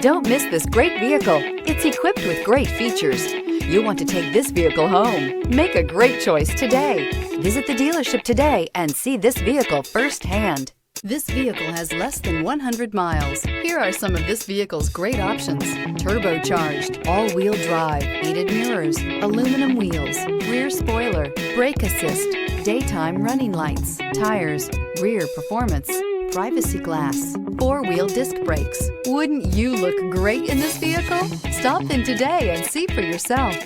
Don't miss this great vehicle. It's equipped with great features. You'll want to take this vehicle home. Make a great choice today. Visit the dealership today and see this vehicle firsthand. This vehicle has less than 100 miles. Here are some of this vehicle's great options: turbocharged, all-wheel drive, heated mirrors, aluminum wheels, rear spoiler, brake assist, daytime running lights, tires, rear performance, privacy glass, four-wheel disc brakes. Wouldn't you look great in this vehicle? Stop in today and see for yourself.